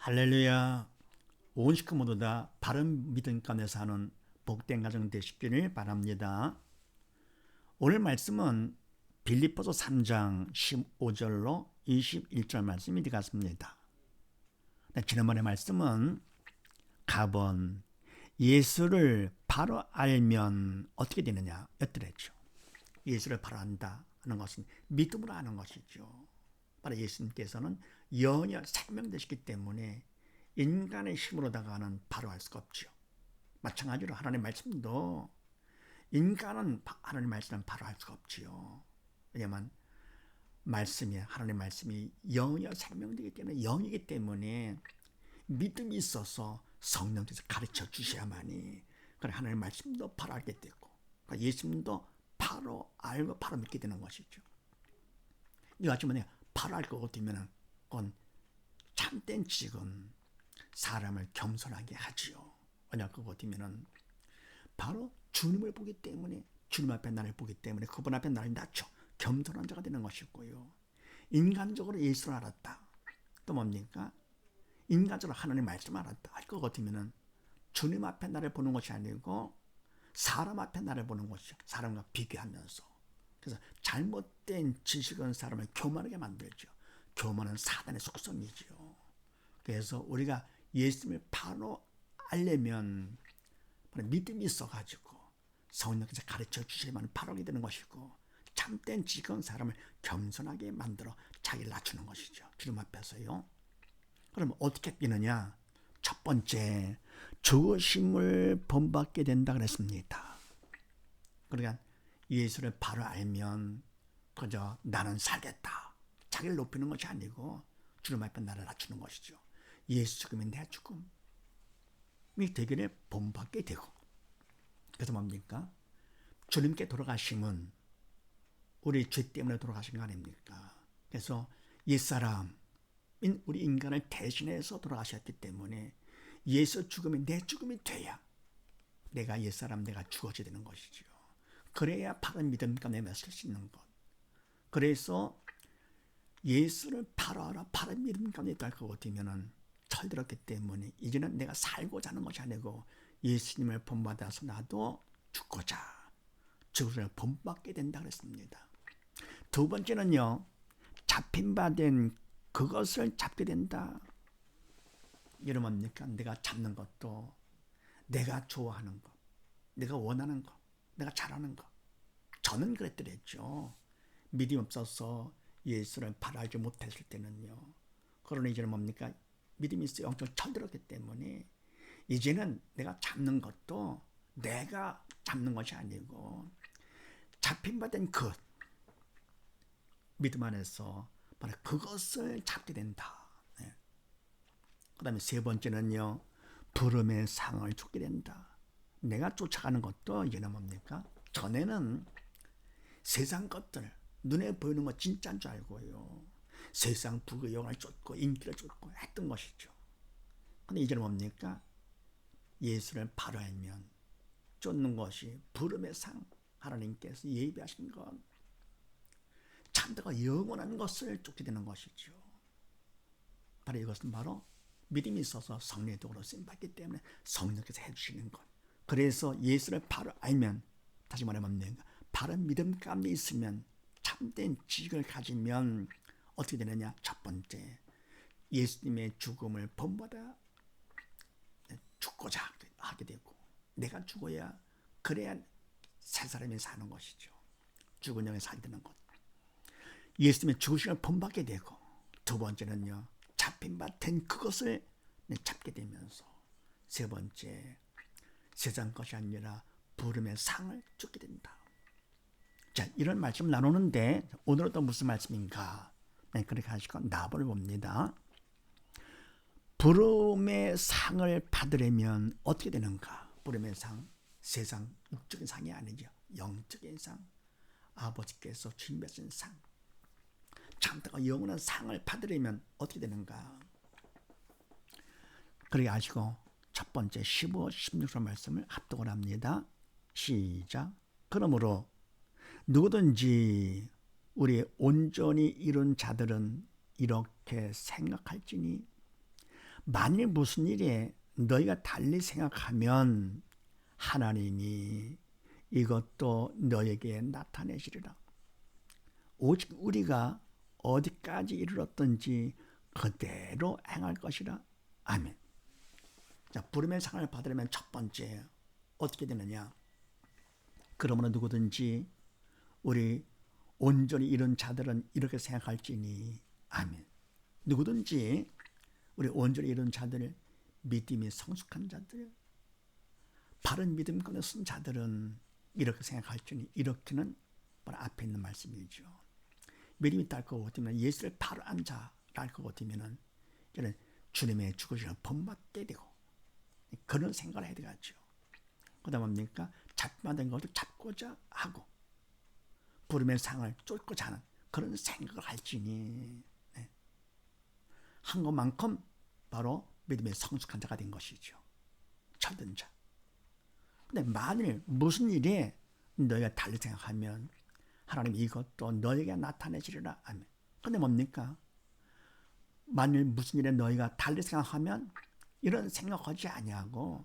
할렐루야. 온 식구 모두 다 바른 믿음 가운데 사는 복된 가정 되시기를 바랍니다. 오늘 말씀은 빌립보서 3장 15절로 21절 말씀이 되겠습니다. 지난번에 말씀은 갑은 예수를 바로 알면 어떻게 되느냐 였더랬죠. 예수를 바로 안다 하는 것은 믿음으로 아는 것이죠. 바로 예수님께서는 영영 생명되시기 때문에 인간의 힘으로다가는 바로 알 수가 없죠. 마찬가지로 하나님의 말씀도 인간은 하나님의 말씀은 바로 알 수가 없지요. 왜냐하면 하나님의 말씀이 영영 생명되기 때문에 영이기 때문에 믿음이 있어서 성령께서 가르쳐 주셔야만이 하나님의 말씀도 바로 알게 되고 예수님도 바로 알고 바로 믿게 되는 것이죠. 이거 같지만 바로 알 것 같으면 그건 참된 지식은 사람을 겸손하게 하지요. 왜냐 그거 같으면 바로 주님을 보기 때문에 주님 앞에 나를 보기 때문에 그분 앞에 나를 낮춰 겸손한 자가 되는 것이고요. 인간적으로 예수를 알았다. 또 뭡니까? 인간적으로 하나님의 말씀을 알았다. 할 것 같으면 주님 앞에 나를 보는 것이 아니고 사람 앞에 나를 보는 것이죠. 사람과 비교하면서. 그래서 잘못된 지식은 사람을 교만하게 만들죠. 교만은 사단의 속성이죠. 그래서 우리가 예수님을 바로 알려면 믿음이 있어가지고 성령께서 가르쳐 주시면 바로 하게 되는 것이고 참된 지식은 사람을 겸손하게 만들어 자기를 낮추는 것이죠. 주님 앞에서요. 그럼 어떻게 뛰느냐? 첫 번째, 죽으심을 본받게 된다 그랬습니다. 그러니까 예수를 바로 알면 그저 나는 살겠다. 자기를 높이는 것이 아니고 주님 앞에 나를 낮추는 것이죠. 예수 죽음이 내 죽음이 되기를 본받게 되고 그래서 뭡니까? 주님께 돌아가심은 우리 죄 때문에 돌아가신 거 아닙니까? 그래서 옛사람 우리 인간을 대신해서 돌아가셨기 때문에 예수 죽음이 내 죽음이 돼야 내가 옛사람 내가 죽어져야 되는 것이죠. 그래야 바른 믿음 가운데 설 수 있는 것. 그래서 예수를 바로 알아 바른 믿음 가운데 있다 할 것 같으면 철들었기 때문에 이제는 내가 살고자 하는 것이 아니고 예수님을 본받아서 나도 죽고자 죽음을 본받게 된다 그랬습니다. 두 번째는요. 잡힌 바 된 그것을 잡게 된다. 이러면 뭡니까? 내가 잡는 것도 내가 좋아하는 것, 내가 원하는 것, 내가 잘하는 것. 저는 그랬더랬죠. 믿음 없어서 예수를 바로 알지 못했을 때는요. 그러나 이제는 뭡니까? 믿음이 있어요. 영적 철들었기 때문에 이제는 내가 잡는 것도 내가 잡는 것이 아니고 잡힌 바 된 것 믿음 안에서 바로 그것을 잡게 된다. 네. 그 다음에 세 번째는요. 부름의 상을 쫓게 된다. 내가 쫓아가는 것도 이제는 뭡니까? 전에는 세상 것들 눈에 보이는 거 진짜인 줄 알고요. 세상 부귀 영화를 쫓고 인기를 쫓고 했던 것이죠. 근데 이제는 뭡니까? 예수를 바로 알면 쫓는 것이 부름의 상 하나님께서 예비하신 것 참되고 영원한 것을 쫓게 되는 것이죠. 바로 이것은 바로 믿음이 있어서 성령의 도구로 쓰임받기 때문에 성령께서 해주시는 것. 그래서 예수를 바로 알면 다시 말하면 바른 믿음 가운데 있으면 참된 지식을 가지면 어떻게 되느냐? 첫 번째, 예수님의 죽음을 본받아 죽고자 하게 되고 내가 죽어야 그래야 새 사람이 사는 것이죠. 죽은 영에 살게 되는 것. 예수님의 죽으심을 본받게 되고 두 번째는요. 잡힌 바 된 그것을 잡게 되면서 세 번째, 세상 것이 아니라 부름의 상을 쫓게 된다. 자, 이런 말씀 나누는데 오늘은 또 무슨 말씀인가? 네, 그렇게 하시고 나를 봅니다. 부름의 상을 받으려면 어떻게 되는가? 부름의 상, 세상 육적인 상이 아니죠. 영적인 상, 아버지께서 준비하신 상, 참되고 영원한 상을 받으려면 어떻게 되는가? 그렇게 아시고 첫 번째 15, 16절 말씀을 합독을 합니다. 시작. 그러므로 누구든지 우리 온전히 이룬 자들은 이렇게 생각할지니 만일 무슨 일에 너희가 달리 생각하면 하나님이 이것도 너에게 나타내시리라. 오직 우리가 어디까지 이르렀든지 그대로 행할 것이라. 아멘. 자, 부름의 상을 받으려면 첫 번째 어떻게 되느냐? 그러므로 누구든지 우리 온전히 이런 자들은 이렇게 생각할지니. 아멘. 누구든지 우리 온전히 이런 자들, 믿음이 성숙한 자들, 바른 믿음 가운데 쓴 자들은 이렇게 생각할지니. 이렇게는 바로 앞에 있는 말씀이죠. 믿음이 딸 것 같으면 예수를 바로 안 자랄 것 같으면 저는 주님의 죽으시는 본받게 되고 그런 생각을 해야 되겠죠. 그 다음 뭡니까? 잡받은 것을 잡고자 하고 부름의 상을 쫓고자 하는 그런 생각을 할지니. 네. 한 것만큼 바로 믿음의 성숙한 자가 된 것이죠. 철든 자. 근데 만일 무슨 일에 너희가 달리 생각하면 하나님 이것도 너희에게 나타내시리라. 아멘. 근데 뭡니까? 만일 무슨 일에 너희가 달리 생각하면 이런 생각하지 아니하고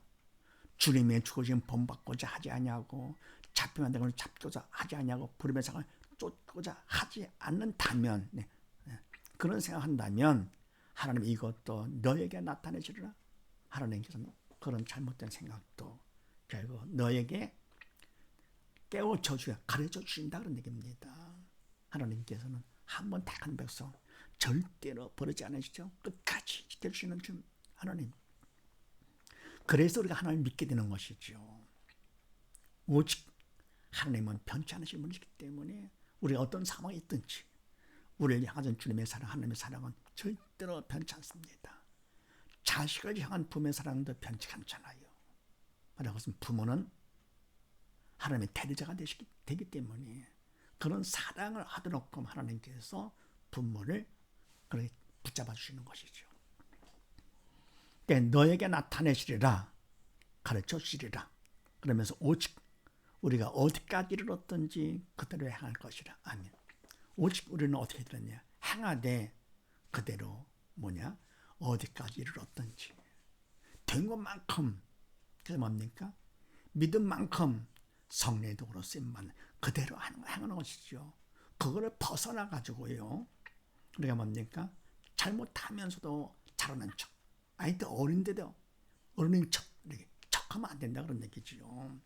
주님의 죽으신 본받고자 하지 아니하고 잡히면 안 되는 걸 잡고자 하지 아니하고 부름의 상을 쫓고자 하지 않는다면, 네. 그런 생각한다면 하나님 이것도 너에게 나타내시리라. 하나님께서는 그런 잘못된 생각도 결국 너에게 깨우쳐 주야 가르쳐 주신다 그런 얘기입니다. 하나님께서는 한번 택한 백성 절대로 버리지 않으시죠. 끝까지 지켜주시는 주 하나님. 그래서 우리가 하나님을 믿게 되는 것이죠. 오직 하나님은 변치 않으신 분이시기 때문에 우리가 어떤 상황이 있든지 우리를 향하신 주님의 사랑, 하나님의 사랑은 절대로 변치 않습니다. 자식을 향한 부모의 사랑도 변치 않잖아요. 말하는 것은 부모는 하나님의 대리자가 되기 때문에 그런 사랑을 하도록 하나님께서 부모를 그렇게 붙잡아 주시는 것이죠. 너에게 나타내시리라, 가르쳐 주시리라. 그러면서 오직 우리가 어디까지 이르렀든지 그대로 행할 것이라. 아멘. 오직 우리는 어떻게 들었냐? 행하되 그대로 뭐냐? 어디까지 이르렀든지 된 것만큼, 그게 뭡니까? 믿음만큼 성령의 도구로 쓰임만 그대로 행하는 것이죠. 그거를 벗어나 가지고요, 우리가 뭡니까? 잘못하면서도 잘하는 척, 아이들 어린데도 어른인 척 이렇게 척하면 안 된다 그런 얘기죠.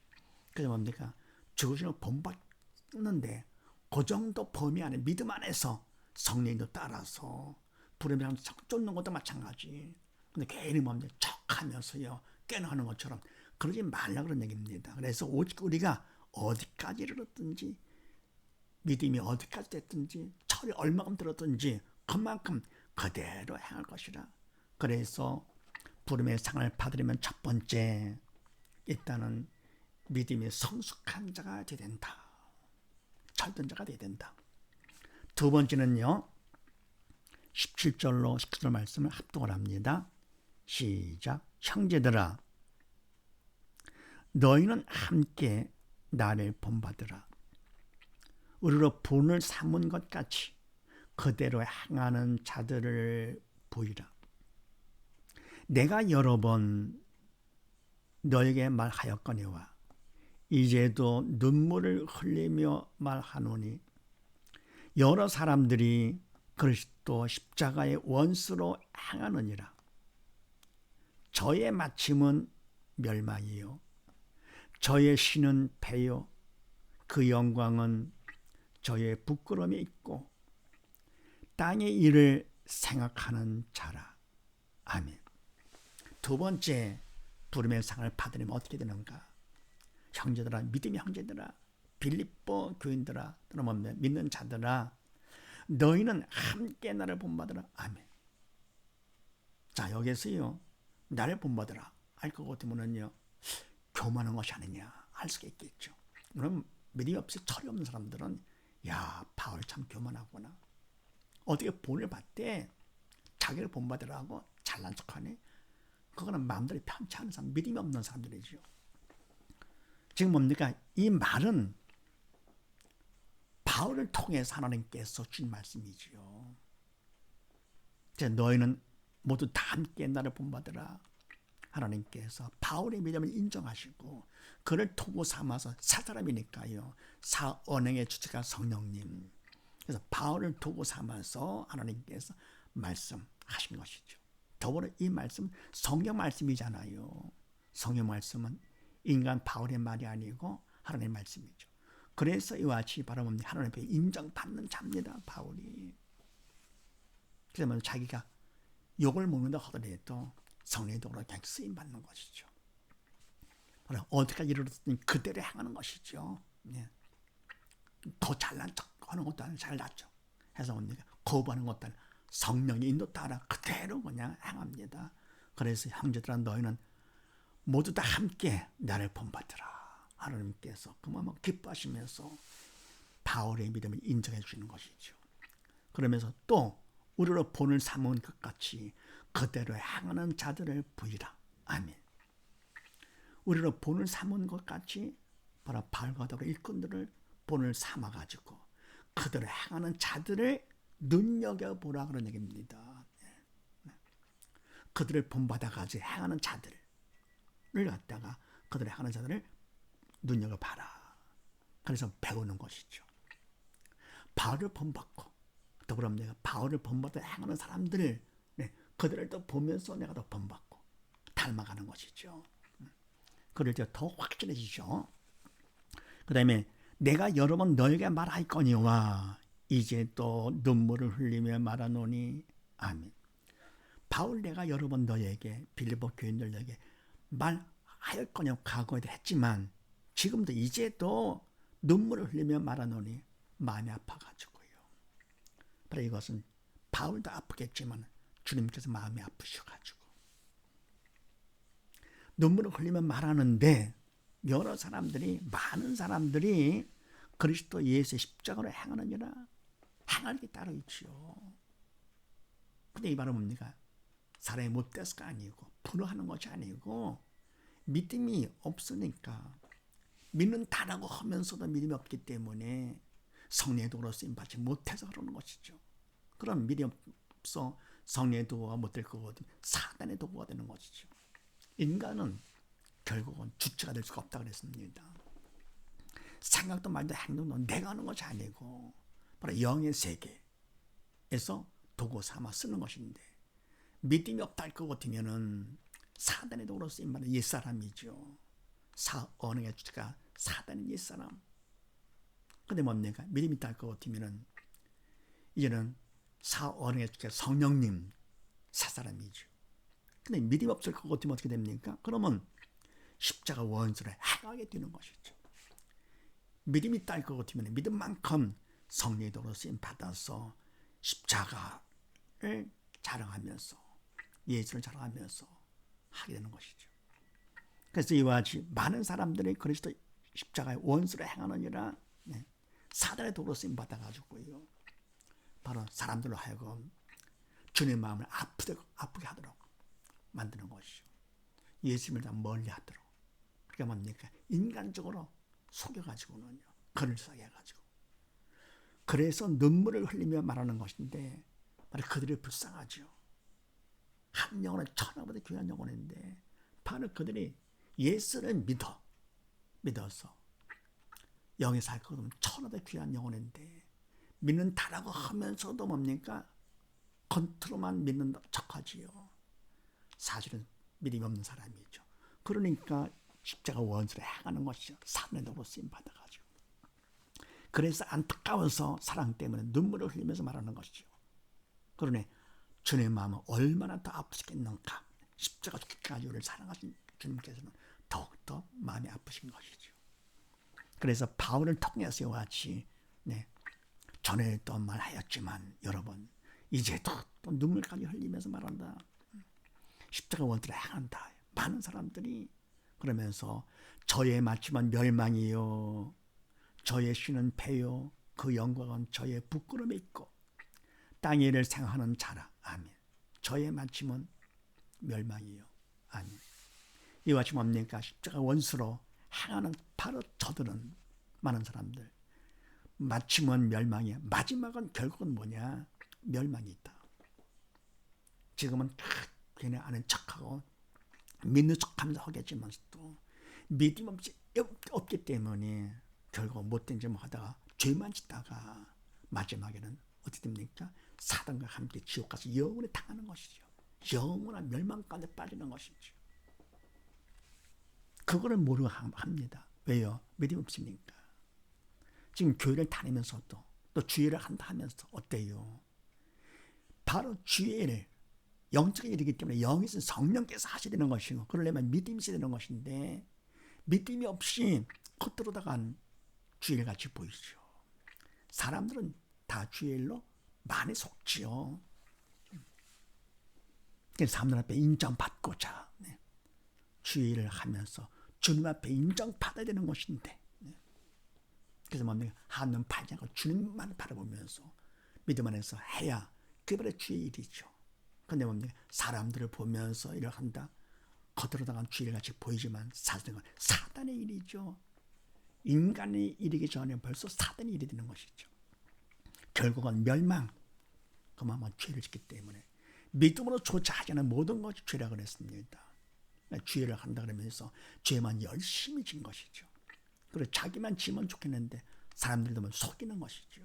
그래서 뭡니까? 죽으시는 본받는데 그 정도 범위 안에 믿음 안에서 성령도 따라서 부름이랑 쫓는 것도 마찬가지. 근데 괜히 뭡니까? 척하면서요 깨어나는 것처럼 그러지 말라 그런 얘기입니다. 그래서 오직 우리가 어디까지 이르렀든지 믿음이 어디까지 됐든지 철이 얼마큼 들었든지 그만큼 그대로 행할 것이라. 그래서 부름의 상을 받으려면 첫 번째 일단은 믿음이 성숙한 자가 되어야 된다. 철든 자가 되어야 된다. 두 번째는요, 17절로 19절 말씀을 합독을 합니다. 시작. 형제들아, 너희는 함께 나를 본받으라. 우리로 본을 삼은 것 같이 그대로 행하는 자들을 보이라. 내가 여러 번 너에게 말하였거니와 이제도 눈물을 흘리며 말하노니 여러 사람들이 그리스도 십자가의 원수로 행하느니라. 저의 마침은 멸망이요 저의 신은 패요 그 영광은 저의 부끄러움이 있고 땅의 일을 생각하는 자라. 아멘. 두 번째 부름의 상을 받으려면 어떻게 되는가? 형제들아, 믿음의 형제들아, 빌립보 교인들아, 또는 믿는 자들아, 너희는 함께 나를 본받으라. 아멘. 자, 여기서요, 나를 본받으라 할 것 같으면요, 교만한 것이 아니냐 할 수가 있겠죠. 그럼 믿음이 없이 철이 없는 사람들은 야, 바울 참 교만하구나. 어떻게 본을 받되 자기를 본받으라고 잘난 척하네. 그거는 마음들이 편치 않은 사람, 믿음이 없는 사람들이죠. 지금 뭡니까? 이 말은 바울을 통해서 하나님께서 주신 말씀이지요. 너희는 모두 다 함께 나를 본받으라. 하나님께서 바울의 믿음을 인정하시고 그를 도구 삼아서 사 사람이니까요. 사 언행의 주체가 성령님. 그래서 바울을 도구 삼아서 하나님께서 말씀하신 것이죠. 더불어 이 말씀 성경 말씀이잖아요. 성경 말씀은 인간 바울의 말이 아니고 하나님의 말씀이죠. 그래서 이와 같이 바로 하나님 앞에 인정받는 자입니다. 바울이. 그러면 자기가 욕을 먹는다 하더라도 성령의 도구로 그냥 쓰임받는 것이죠. 어디까지 이르렀더니 그대로 행하는 것이죠. 예. 더 잘난 척하는 것도 아니고 잘났죠. 해서 뭡니까? 거부하는 것도 아니고 성령의 인도 따라 그대로 그냥 행합니다. 그래서 형제들아 너희는 모두 다 함께 나를 본받으라. 하나님께서 그만큼 기뻐하시면서 바울의 믿음을 인정해 주시는 것이죠. 그러면서 또 우리로 본을 삼은 것 같이 그대로 행하는 자들을 부이라. 아멘. 우리로 본을 삼은 것 같이 바로 바울과 더불어 일꾼들을 본을 삼아가지고 그대로 행하는 자들을 눈여겨보라 그런 얘기입니다. 그들을 본받아가지고 행하는 자들을 갖다가 그들을 행하는 자들을 눈여겨봐라. 그래서 배우는 것이죠. 바울을 본받고 더불어 내가 바울을 본받아 행하는 사람들을 그들을 또 보면서 내가 더 본받고 닮아가는 것이죠. 그럴 때 더 확실해지죠. 그 다음에 내가 여러 번 너에게 말하였거니와 이제 또 눈물을 흘리며 말하노니 아멘. 바울 내가 여러 번 너에게 빌립보 교인들에게 말하였거니와 과거에도 했지만 지금도 이제도 눈물을 흘리며 말하노니 마음이 아파가지고요. 바로 이것은 바울도 아프겠지만 주님께서 마음이 아프셔가지고 눈물을 흘리며 말하는데 여러 사람들이 많은 사람들이 그리스도 예수의 십자가로 행하느니라. 행할 게 따로 있죠. 근데 이 말은 뭡니까? 사람이 못돼서가 아니고 불효하는 것이 아니고 믿음이 없으니까 믿는다라고 하면서도 믿음이 없기 때문에 성령의 도구로 쓰임받지 못해서 그러는 것이죠. 그럼 믿음이 없어 성령의 도구가 못 될 거거든 사단의 도구가 되는 것이죠. 인간은 결국은 주체가 될 수가 없다 그랬습니다. 생각도 말도 행동도 내가 하는 것이 아니고 바로 영의 세계에서 도구 삼아 쓰는 것인데 믿음이 없다 할 것 같으면은 사단의 도구로 쓰임받는 옛사람이죠. 언행의 주체가 사단의 옛사람. 근데 뭡니까? 믿음이 있다 할 것 같으면은 이제는 언행의 주체가 성령님 사사람이죠. 근데 믿음이 없을 것 같으면 어떻게 됩니까? 그러면 십자가 원수를 행하게 되는 것이죠. 믿음이 있다 할 것 같으면 믿음만큼 성령의 도구로 쓰임 받아서 십자가를 자랑하면서 예수를 자랑하면서 하게 되는 것이죠. 그래서 이와 같이 많은 사람들이 그리스도 십자가의 원수를 행하느니라 사단의 도구로 쓰임 받아가지고요. 바로 사람들로 하여금 주님의 마음을 아프게 하도록 만드는 것이죠. 예수님을 다 멀리 하도록. 그게 뭡니까? 인간적으로 속여가지고는요. 글을 싸게 해가지고. 그래서 눈물을 흘리며 말하는 것인데 바로 그들이 불쌍하죠. 한 영혼은 천하보다 귀한 영혼인데 바로 그들이 예수를 믿어서 영에 살 거면 천하보다 귀한 영혼인데 믿는다라고 하면서도 뭡니까? 겉으로만 믿는 척하지요. 사실은 믿음이 없는 사람이죠. 그러니까 십자가 원수를 행하는 것이죠. 사단의 도구로 쓰임 받아가지고. 그래서 안타까워서 사랑 때문에 눈물을 흘리면서 말하는 것이죠. 그러네 주님의 마음은 얼마나 더 아프시겠는가. 십자가 죽기까지 우리를 사랑하신 주님께서는 더욱더 마음이 아프신 것이죠. 그래서 바울을 통해서 이와 같이 전에 또 말하였지만 여러분 이제도 또 눈물까지 흘리면서 말한다. 십자가 원수를 행한다. 많은 사람들이 그러면서 저의 마침은 멸망이요 저의 쉬는 패요 그 영광은 저의 부끄러움이 있고 땅의 일을 생각하는 자라. 아멘. 저의 마침은 멸망이요. 아멘. 이와 같이 뭡니까? 십자가 원수로 행하는 바로 저들은 많은 사람들 마침은 멸망이야. 마지막은 결국은 뭐냐? 멸망이 있다. 지금은 괜히 아는 척하고 믿는 척하면서 하겠지만 또 믿음 없기 때문에 결국 못된 짓 하다가 죄만 짓다가 마지막에는 어떻게 됩니까? 사단과 함께 지옥 가서 영원히 당하는 것이죠. 영원한 멸망 가운데 빠지는 것이죠. 그거를 모르고 합니다. 왜요? 믿음 없으니까. 지금 교회를 다니면서도 또 주일을 한다 하면서 어때요? 바로 주일을 영적인 일이기 때문에 영이신 성령께서 하셔야 되는 것이고 그러려면 믿음이 있어야 되는 것인데 믿음이 없이 겉으로다간 주일같이 보이죠. 사람들은 다 주일로 많이 속지요. 사람들 앞에 인정받고자 주일을 하면서 주님 앞에 인정받아야 되는 것인데 그래서 뭡니까? 한눈 팔지 않고 주님만 바라보면서 믿음 안에서 해야 그게 바로 주일이죠. 근데 뭡니까? 사람들을 보면서 일을 한다. 겉으로다간 주일같이 보이지만 사실은 사단의 일이죠. 인간의 일이기 전에 벌써 사단의 일이 되는 것이죠. 결국은 멸망. 그만한 죄를 짓기 때문에 믿음으로 조차하지 않은 모든 것이 죄라 그랬습니다. 죄를 한다 그러면서 죄만 열심히 진 것이죠. 그리고 자기만 지면 좋겠는데 사람들도 속이는 것이죠.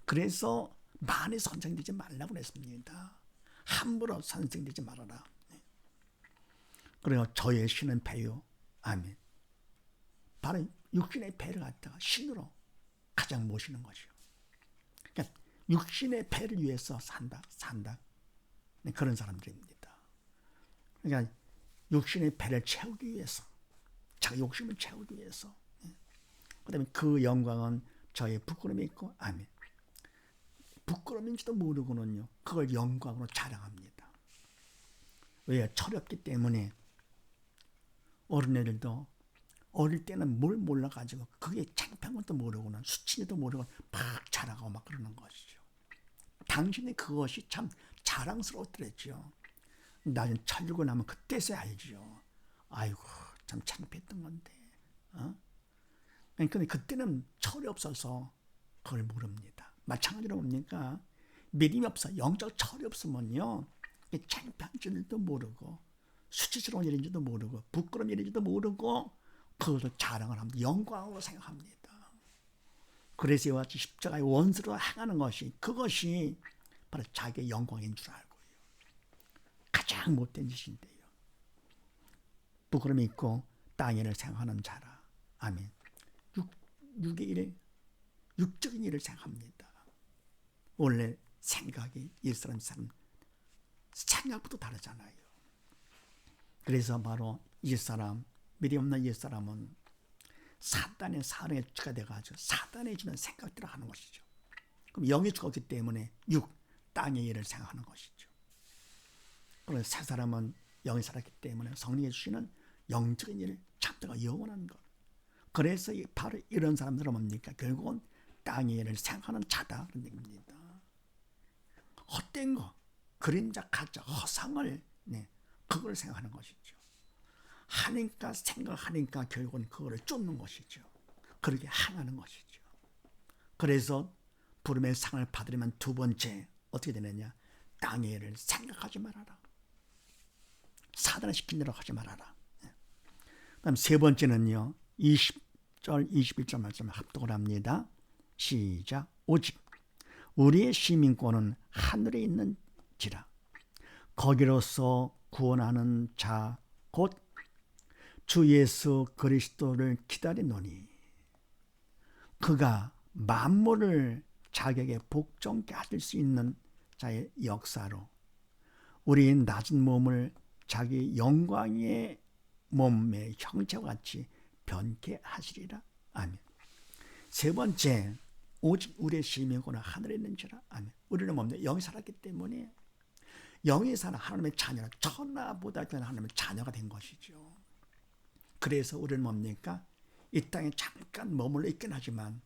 그래서 많이 선생되지 말라고 그랬습니다. 함부로 선생되지 말아라. 그리고 저의 신은 배요. 아멘. 바로 육신의 배를 갖다가 신으로 가장 모시는 거죠. 그러니까 육신의 배를 위해서 산다. 그런 사람들입니다. 그러니까 육신의 배를 채우기 위해서, 자기 욕심을 채우기 위해서. 그다음에 그 영광은 저의 부끄러움이 있고, 아멘. 부끄러움인지도 모르고는요, 그걸 영광으로 자랑합니다. 왜? 철이 없기 때문에 어린애들도 어릴 때는 뭘 몰라가지고 그게 창피한 것도 모르고는 수치도 모르고 막 자랑하고 막 그러는 것이죠. 당신의 그것이 참 자랑스러웠더랬죠. 나중에 철들고 나면 그때서야 알죠. 아이고 참 창피했던 건데. 근데 그때는 철이 없어서 그걸 모릅니다. 마찬가지로 뭡니까? 믿음이 없어 영적 철이 없으면요 창피한 줄도 모르고 수치스러운 일인지도 모르고 부끄러운 일인지도 모르고 그것을 자랑을 합니다. 영광으로 생각합니다. 그래서 이와 같이 십자가의 원수로 행하는 것이 그것이 바로 자기의 영광인 줄 알고요. 가장 못된 짓인데요. 부끄러움이 있고 땅의 일을 생각하는 자라. 아멘. 육의 일에 육적인 일을 생각합니다. 원래 생각이 옛사람 생각부터 다르잖아요. 그래서 바로 옛사람 믿음 없는 옛사람은 사단의 사랑의 주가 돼가지고 사단의 주는 생각대로 하는 것이죠. 그럼 영의 주가 없기 때문에 땅의 일을 생각하는 것이죠. 그래서 새 사람은 영이 살았기 때문에 성령이 주시는 영적인 일, 참되가 영원한 것. 그래서 바로 이런 사람들은 뭡니까? 결국은 땅의 일을 생각하는 자다 그런 얘기입니다. 헛된 거, 그림자 가짜, 허상을 그걸 생각하는 것이죠. 하니까 생각하니까 결국은 그거를 쫓는 것이죠. 그렇게 행하는 것이죠. 그래서 부름의 상을 받으려면 두 번째 어떻게 되느냐? 땅의 일을 생각하지 말아라. 사단을 시킨 대로 하지 말아라. 그다음 세 번째는요. 20절 21절 말씀을 합독을 합니다. 시작. 오직 우리의 시민권은 하늘에 있는지라 거기로서 구원하는 자 곧 주 예수 그리스도를 기다리노니 그가 만물을 자격에 복종케 하실 수 있는 자의 역사로 우리 낮은 몸을 자기 영광의 몸의 형체와 같이 변케 하시리라. 아멘. 세 번째, 오직 우리의 시민권은 하늘에 있는지라. 아멘. 우리는 뭡니까? 영이 살았기 때문에 영이 사는 하나님의 자녀라. 천하보다 귀한 하나님의 자녀가 된 것이죠. 그래서 우리는 뭡니까? 이 땅에 잠깐 머물러 있긴 하지만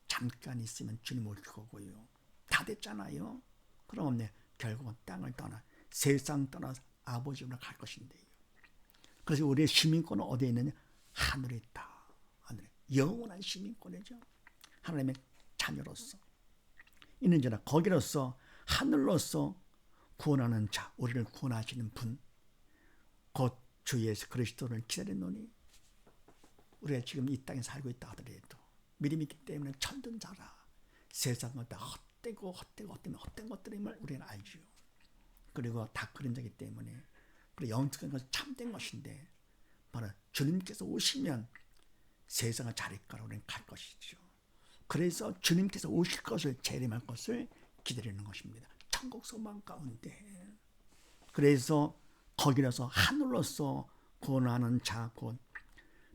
잠깐 있으면 주님 올 거고요. 다 됐잖아요. 그럼 결국은 땅을 떠나 세상 떠나서 아버지로 갈 것인데요. 그래서 우리의 시민권은 어디에 있느냐? 하늘에 있다. 하늘에. 영원한 시민권이죠. 하나님의 자녀로서 있는지라 거기로서 하늘로서 구원하는 자, 우리를 구원하시는 분, 곧 주 예수 그리스도를 기다리노니 우리가 지금 이 땅에 살고 있다 하더라도 믿음이 있기 때문에 천든 자라 세상은 다 헛된 것들임을 우리는 알지요. 그리고 다 그런 자이기 때문에 그리고 영적인 것은 참된 것인데 바로 주님께서 오시면 세상을 자리가로 우리는 갈 것이죠. 그래서 주님께서 오실 것을 재림할 것을 기다리는 것입니다. 천국 소망 가운데. 그래서 거기라서 하늘로서 구원하는 자 곧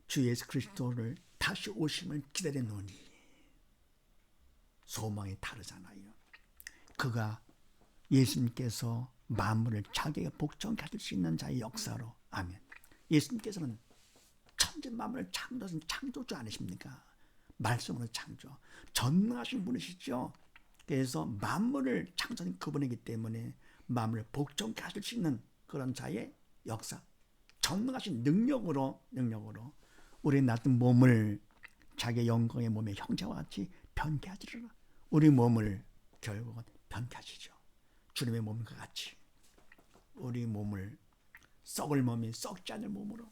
주 예수 그리스도를 다시 오심을 기다리노니 소망이 다르잖아요. 그가 예수님께서 만물을 자기가 복종케 하실 수 있는 자의 역사로. 아멘. 예수님께서는 천지 만물을 창조하신 창조주 아니십니까? 말씀으로 창조. 전능하신 분이시죠. 그래서 만물을 창조하신 그분이기 때문에 만물을 복종케 하실 수 있는 그런 자의 역사. 전능하신 능력으로 우리 낮은 몸을 자기의 영광의 몸의 형제와 같이 변케하시리라. 우리 몸을 결국은 변케하시죠. 주님의 몸과 같이 우리 몸을 썩을 몸이 썩지 않을 몸으로,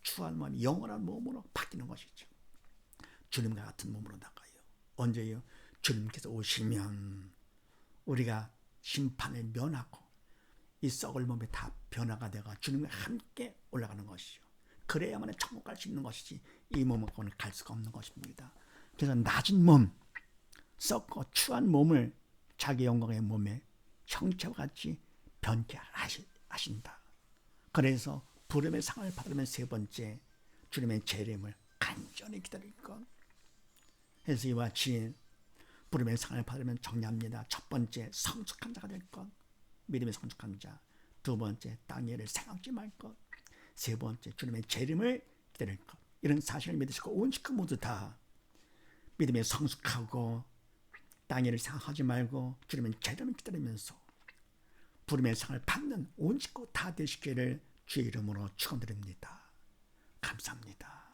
추한 몸이 영원한 몸으로 바뀌는 것이죠. 주님과 같은 몸으로 나가요. 언제요? 주님께서 오시면 우리가 심판을 면하고 이 썩을 몸이 다 변화가 되어 주님과 함께 올라가는 것이죠. 그래야만 천국 갈 수 있는 것이지 이 몸을 갖고는 갈 수가 없는 것입니다. 그래서 낮은 몸, 썩고 추한 몸을 자기 영광의 몸에 형체와 같이 변케 하신다. 그래서 부름의 상을 받으면 세 번째 주님의 재림을 간절히 기다릴 것. 그래서 이와 같이 부름의 상을 받으면 정리합니다. 첫 번째 성숙한 자가 될 것, 믿음의 성숙한 자. 두 번째 땅의 일을 생각지 말 것. 세 번째 주님의 재림을 기다릴 것. 이런 사실을 믿으시고 온 식구 모두 다 믿음에 성숙하고 땅의 일을 생각하지 말고 주님의 재림을 기다리면서 부름의 상을 받는 온 식구 다 되시기를 주의 이름으로 축원드립니다. 감사합니다.